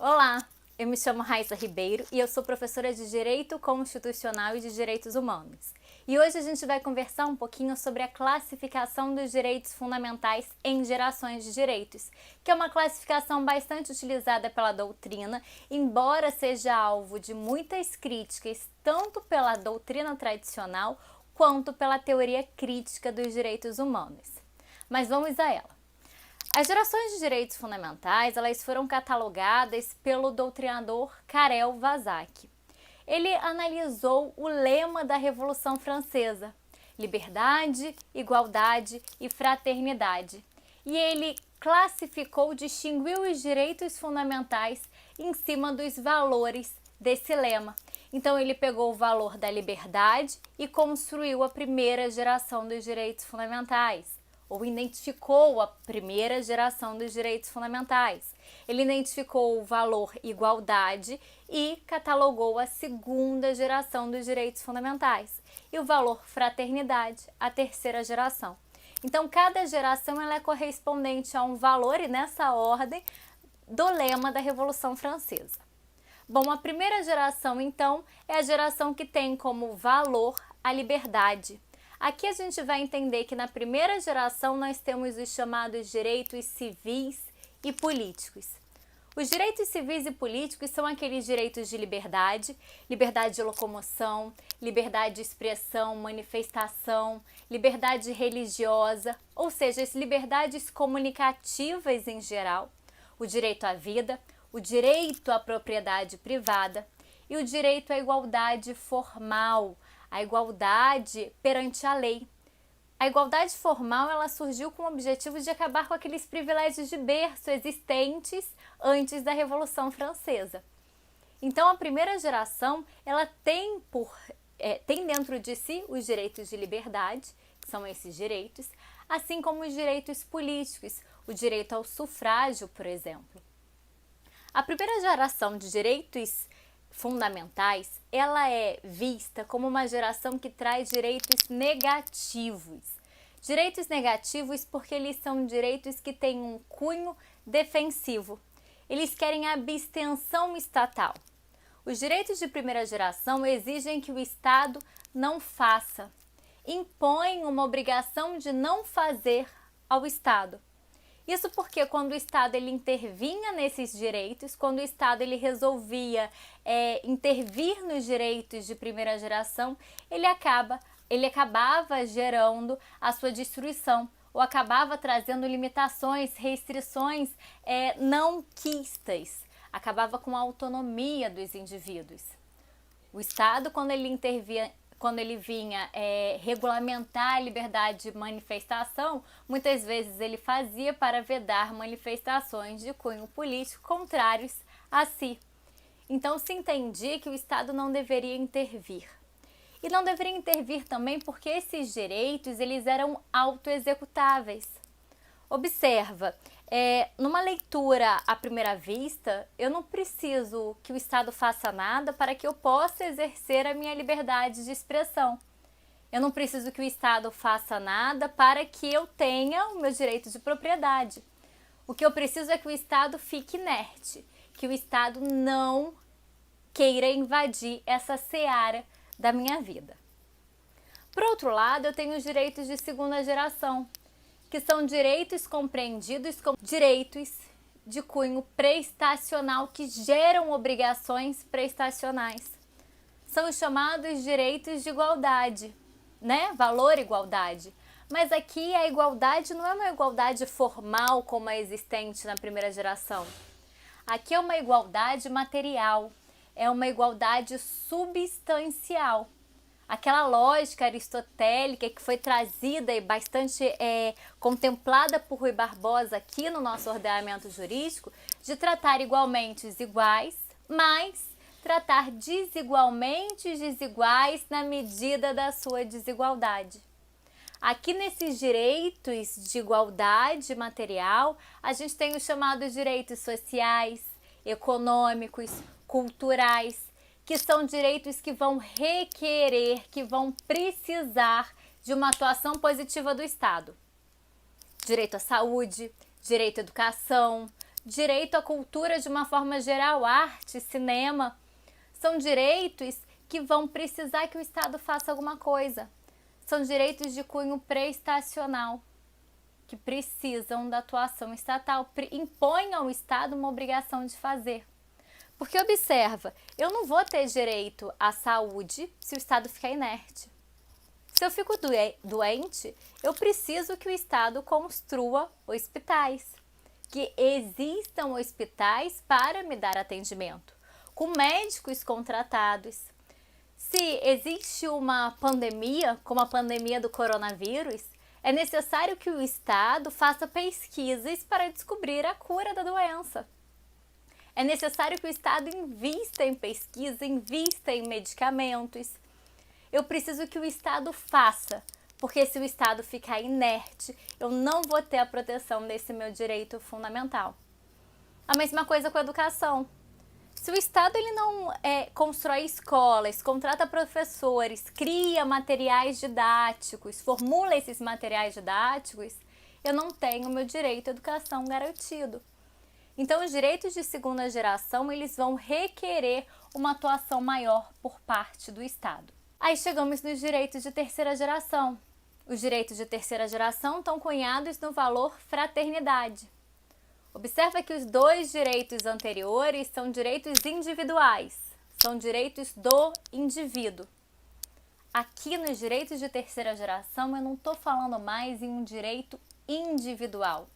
Olá, eu me chamo Raíssa Ribeiro e eu sou professora de Direito Constitucional e de Direitos Humanos. E hoje a gente vai conversar um pouquinho sobre a classificação dos direitos fundamentais em gerações de direitos, que é uma classificação bastante utilizada pela doutrina, embora seja alvo de muitas críticas, tanto pela doutrina tradicional quanto pela teoria crítica dos direitos humanos. Mas vamos a ela. As gerações de direitos fundamentais, elas foram catalogadas pelo doutrinador Karel Vazak. Ele analisou o lema da Revolução Francesa: liberdade, igualdade e fraternidade. E ele classificou, distinguiu os direitos fundamentais em cima dos valores desse lema. Então ele pegou o valor da liberdade e construiu a primeira geração dos direitos fundamentais, ou identificou a primeira geração dos direitos fundamentais. Ele identificou o valor igualdade e catalogou a segunda geração dos direitos fundamentais. E o valor fraternidade, a terceira geração. Então, cada geração ela é correspondente a um valor, e nessa ordem, do lema da Revolução Francesa. Bom, a primeira geração, então, é a geração que tem como valor a liberdade. Aqui a gente vai entender que na primeira geração nós temos os chamados direitos civis e políticos. Os direitos civis e políticos são aqueles direitos de liberdade, liberdade de locomoção, liberdade de expressão, manifestação, liberdade religiosa, ou seja, as liberdades comunicativas em geral, o direito à vida, o direito à propriedade privada e o direito à igualdade formal, a igualdade perante a lei. A igualdade formal ela surgiu com o objetivo de acabar com aqueles privilégios de berço existentes antes da Revolução Francesa. Então, a primeira geração ela tem dentro de si os direitos de liberdade, que são esses direitos, assim como os direitos políticos, o direito ao sufrágio, por exemplo. A primeira geração de direitos fundamentais, ela é vista como uma geração que traz direitos negativos. Direitos negativos porque eles são direitos que têm um cunho defensivo. Eles querem a abstenção estatal. Os direitos de primeira geração exigem que o Estado não faça, impõem uma obrigação de não fazer ao Estado. Isso porque quando o Estado ele intervinha nesses direitos, quando o Estado ele resolvia intervir nos direitos de primeira geração, ele acabava gerando a sua destruição, ou acabava trazendo limitações, restrições não quistas, acabava com a autonomia dos indivíduos. O Estado, quando ele vinha regulamentar a liberdade de manifestação, muitas vezes ele fazia para vedar manifestações de cunho político contrários a si. Então se entendia que o Estado não deveria intervir. E não deveria intervir também porque esses direitos eles eram autoexecutáveis. Observa, numa leitura à primeira vista, eu não preciso que o Estado faça nada para que eu possa exercer a minha liberdade de expressão. Eu não preciso que o Estado faça nada para que eu tenha o meu direito de propriedade. O que eu preciso é que o Estado fique inerte, que o Estado não queira invadir essa seara da minha vida. Por outro lado, eu tenho os direitos de segunda geração, que são direitos compreendidos como direitos de cunho prestacional que geram obrigações prestacionais. São os chamados direitos de igualdade, né? Valor igualdade. Mas aqui a igualdade não é uma igualdade formal como a existente na primeira geração. Aqui é uma igualdade material, é uma igualdade substancial. Aquela lógica aristotélica que foi trazida e bastante contemplada por Rui Barbosa aqui no nosso ordenamento jurídico, de tratar igualmente os iguais, mas tratar desigualmente os desiguais na medida da sua desigualdade. Aqui nesses direitos de igualdade material, a gente tem os chamados direitos sociais, econômicos, culturais, que são direitos que vão requerer, que vão precisar de uma atuação positiva do Estado. Direito à saúde, direito à educação, direito à cultura de uma forma geral, arte, cinema. São direitos que vão precisar que o Estado faça alguma coisa. São direitos de cunho pré-estacional, que precisam da atuação estatal, impõem ao Estado uma obrigação de fazer. Porque observa, eu não vou ter direito à saúde se o Estado ficar inerte. Se eu fico doente, eu preciso que o Estado construa hospitais, que existam hospitais para me dar atendimento, com médicos contratados. Se existe uma pandemia, como a pandemia do coronavírus, é necessário que o Estado faça pesquisas para descobrir a cura da doença. É necessário que o Estado invista em pesquisa, invista em medicamentos. Eu preciso que o Estado faça, porque se o Estado ficar inerte, eu não vou ter a proteção desse meu direito fundamental. A mesma coisa com a educação. Se o Estado ele não constrói escolas, contrata professores, cria materiais didáticos, formula esses materiais didáticos, eu não tenho meu direito à educação garantido. Então, os direitos de segunda geração, eles vão requerer uma atuação maior por parte do Estado. Aí chegamos nos direitos de terceira geração. Os direitos de terceira geração estão cunhados no valor fraternidade. Observa que os dois direitos anteriores são direitos individuais, são direitos do indivíduo. Aqui nos direitos de terceira geração eu não estou falando mais em um direito individual,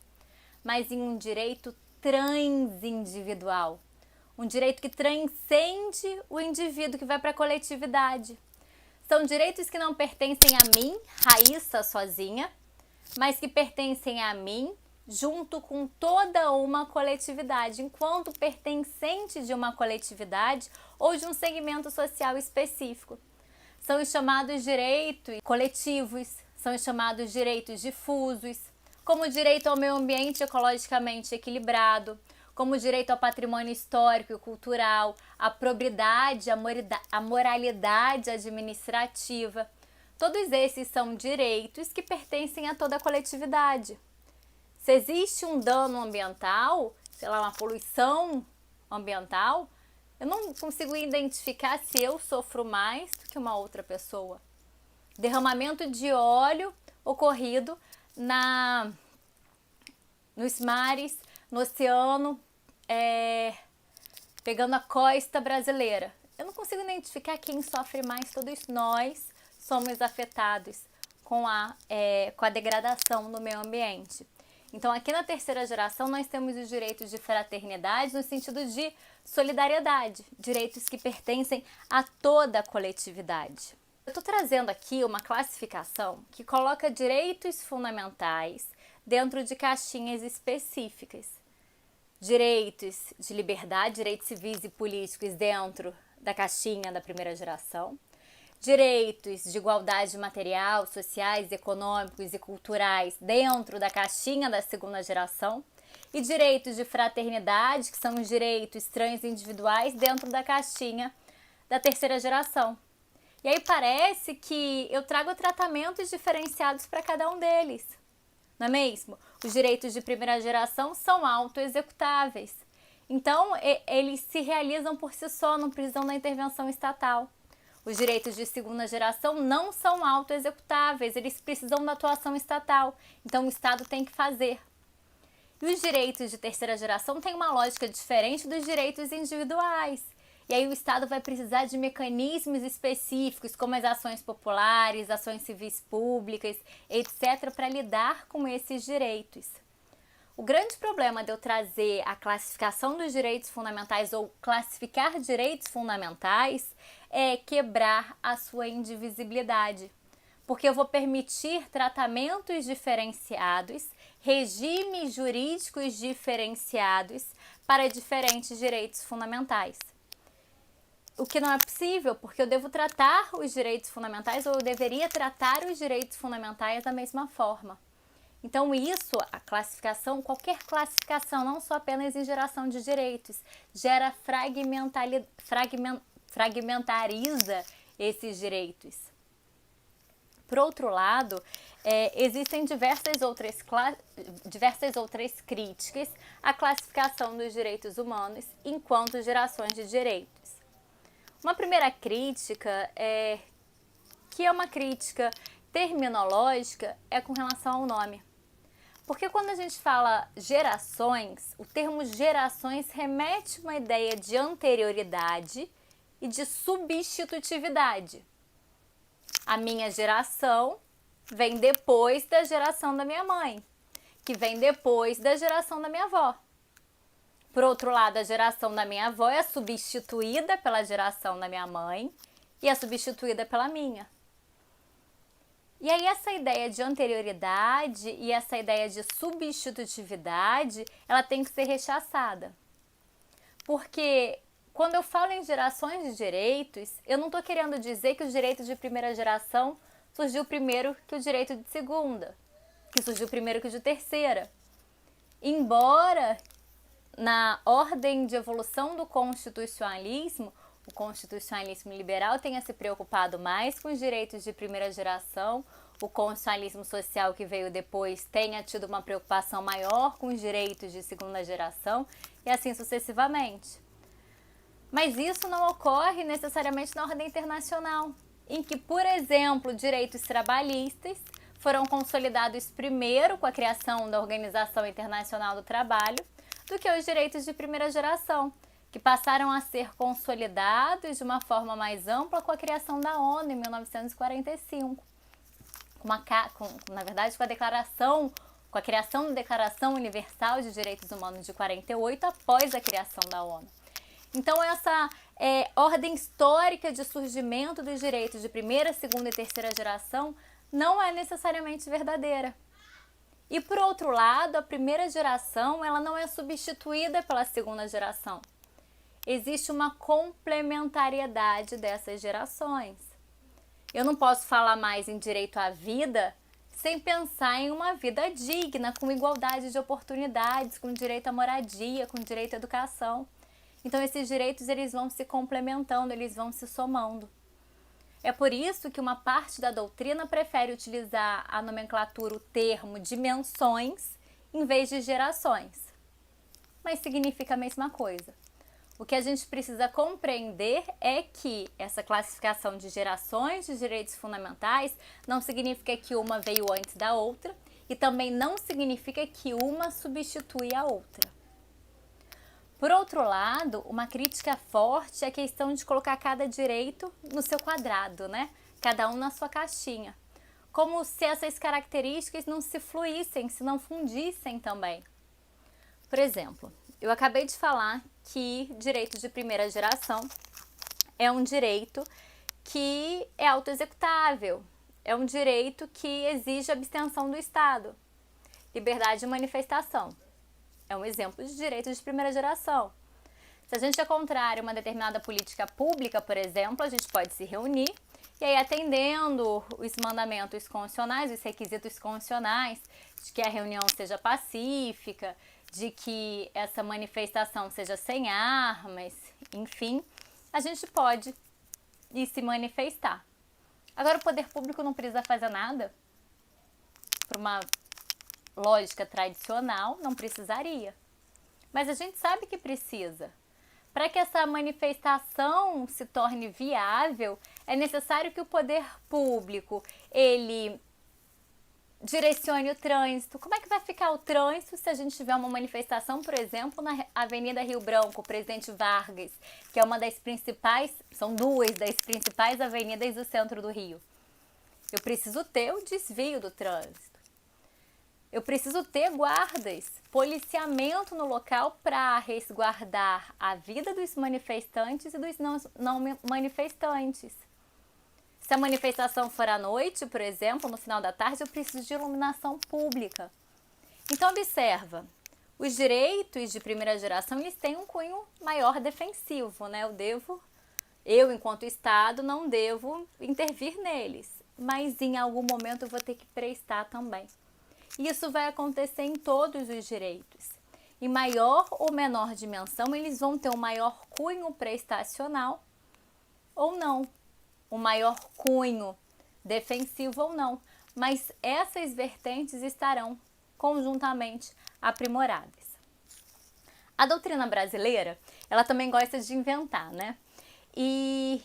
mas em um direito transindividual. Um direito que transcende o indivíduo, que vai para a coletividade. São direitos que não pertencem a mim, Raíssa, sozinha, mas que pertencem a mim junto com toda uma coletividade, enquanto pertencente de uma coletividade ou de um segmento social específico. São os chamados direitos coletivos, são os chamados direitos difusos, como o direito ao meio ambiente ecologicamente equilibrado, como o direito ao patrimônio histórico e cultural, a probidade, a moralidade administrativa. Todos esses são direitos que pertencem a toda a coletividade. Se existe um dano ambiental, sei lá, uma poluição ambiental, eu não consigo identificar se eu sofro mais do que uma outra pessoa. Derramamento de óleo ocorrido nos mares, no oceano, pegando a costa brasileira. Eu não consigo identificar quem sofre mais, todos nós somos afetados com a degradação do meio ambiente. Então, aqui na terceira geração, nós temos os direitos de fraternidade no sentido de solidariedade, direitos que pertencem a toda a coletividade. Eu estou trazendo aqui uma classificação que coloca direitos fundamentais dentro de caixinhas específicas. Direitos de liberdade, direitos civis e políticos dentro da caixinha da primeira geração. Direitos de igualdade material, sociais, econômicos e culturais dentro da caixinha da segunda geração. E direitos de fraternidade, que são os direitos transindividuais dentro da caixinha da terceira geração. E aí parece que eu trago tratamentos diferenciados para cada um deles. Não é mesmo? Os direitos de primeira geração são autoexecutáveis. Então, eles se realizam por si só, não precisam da intervenção estatal. Os direitos de segunda geração não são autoexecutáveis, eles precisam da atuação estatal. Então, o Estado tem que fazer. E os direitos de terceira geração têm uma lógica diferente dos direitos individuais. E aí o Estado vai precisar de mecanismos específicos, como as ações populares, ações civis públicas, etc., para lidar com esses direitos. O grande problema de eu trazer a classificação dos direitos fundamentais ou classificar direitos fundamentais é quebrar a sua indivisibilidade, porque eu vou permitir tratamentos diferenciados, regimes jurídicos diferenciados para diferentes direitos fundamentais. O que não é possível, porque eu devo tratar os direitos fundamentais, ou eu deveria tratar os direitos fundamentais da mesma forma. Então isso, a classificação, qualquer classificação, não só apenas em geração de direitos, fragmentariza esses direitos. Por outro lado, existem diversas outras críticas à classificação dos direitos humanos enquanto gerações de direitos. Uma primeira crítica, que é uma crítica terminológica, é com relação ao nome. Porque quando a gente fala gerações, o termo gerações remete a uma ideia de anterioridade e de substitutividade. A minha geração vem depois da geração da minha mãe, que vem depois da geração da minha avó. Por outro lado, a geração da minha avó é substituída pela geração da minha mãe e é substituída pela minha. E aí essa ideia de anterioridade e essa ideia de substitutividade, ela tem que ser rechaçada. Porque quando eu falo em gerações de direitos, eu não estou querendo dizer que o direito de primeira geração surgiu primeiro que o direito de segunda, que surgiu primeiro que o de terceira. Embora na ordem de evolução do constitucionalismo, o constitucionalismo liberal tenha se preocupado mais com os direitos de primeira geração, o constitucionalismo social que veio depois tenha tido uma preocupação maior com os direitos de segunda geração e assim sucessivamente. Mas isso não ocorre necessariamente na ordem internacional, em que, por exemplo, direitos trabalhistas foram consolidados primeiro com a criação da Organização Internacional do Trabalho do que os direitos de primeira geração, que passaram a ser consolidados de uma forma mais ampla com a criação da ONU em 1945. Na verdade, com a criação da Declaração Universal de Direitos Humanos de 48, após a criação da ONU. Então, essa ordem histórica de surgimento dos direitos de primeira, segunda e terceira geração não é necessariamente verdadeira. E, por outro lado, a primeira geração ela não é substituída pela segunda geração. Existe uma complementariedade dessas gerações. Eu não posso falar mais em direito à vida sem pensar em uma vida digna, com igualdade de oportunidades, com direito à moradia, com direito à educação. Então, esses direitos eles vão se complementando, eles vão se somando. É por isso que uma parte da doutrina prefere utilizar a nomenclatura, o termo dimensões, em vez de gerações. Mas significa a mesma coisa. O que a gente precisa compreender é que essa classificação de gerações de direitos fundamentais não significa que uma veio antes da outra e também não significa que uma substitui a outra. Por outro lado, uma crítica forte é a questão de colocar cada direito no seu quadrado, né? Cada um na sua caixinha. Como se essas características não se fluíssem, se não fundissem também. Por exemplo, eu acabei de falar que direito de primeira geração é um direito que é autoexecutável, é um direito que exige abstenção do Estado, liberdade de manifestação. É um exemplo de direito de primeira geração. Se a gente é contrário a uma determinada política pública, por exemplo, a gente pode se reunir e aí, atendendo os mandamentos constitucionais, os requisitos constitucionais, de que a reunião seja pacífica, de que essa manifestação seja sem armas, enfim, a gente pode ir se manifestar. Agora, o poder público não precisa fazer nada por uma lógica tradicional, não precisaria. Mas a gente sabe que precisa. Para que essa manifestação se torne viável, é necessário que o poder público, ele direcione o trânsito. Como é que vai ficar o trânsito se a gente tiver uma manifestação, por exemplo, na Avenida Rio Branco, Presidente Vargas, que é uma das principais, são duas das principais avenidas do centro do Rio. Eu preciso ter o desvio do trânsito. Eu preciso ter guardas, policiamento no local para resguardar a vida dos manifestantes e dos não manifestantes. Se a manifestação for à noite, por exemplo, no final da tarde, eu preciso de iluminação pública. Então, observa, os direitos de primeira geração, eles têm um cunho maior defensivo, né? Eu, enquanto Estado, não devo intervir neles, mas em algum momento eu vou ter que prestar também. Isso vai acontecer em todos os direitos. Em maior ou menor dimensão, eles vão ter um maior cunho prestacional ou não. Um maior cunho defensivo ou não. mas essas vertentes estarão conjuntamente aprimoradas. A doutrina brasileira, ela também gosta de inventar, né? E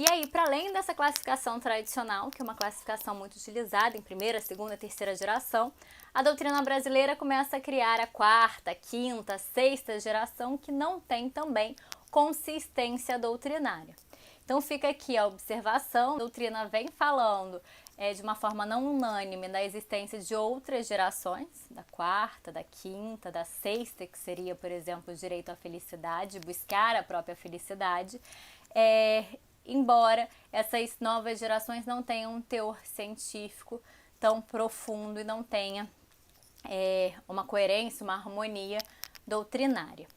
aí, para além dessa classificação tradicional, que é uma classificação muito utilizada em primeira, segunda, terceira geração, a doutrina brasileira começa a criar a quarta, quinta, sexta geração, que não tem também consistência doutrinária. Então fica aqui a observação, a doutrina vem falando de uma forma não unânime da existência de outras gerações, da quarta, da quinta, da sexta, que seria, por exemplo, o direito à felicidade, buscar a própria felicidade, embora essas novas gerações não tenham um teor científico tão profundo e não tenha uma coerência, uma harmonia doutrinária.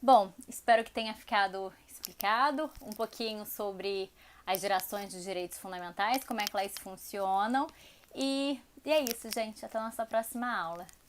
Bom, espero que tenha ficado explicado um pouquinho sobre as gerações de direitos fundamentais, como é que elas funcionam. E é isso, gente. Até a nossa próxima aula.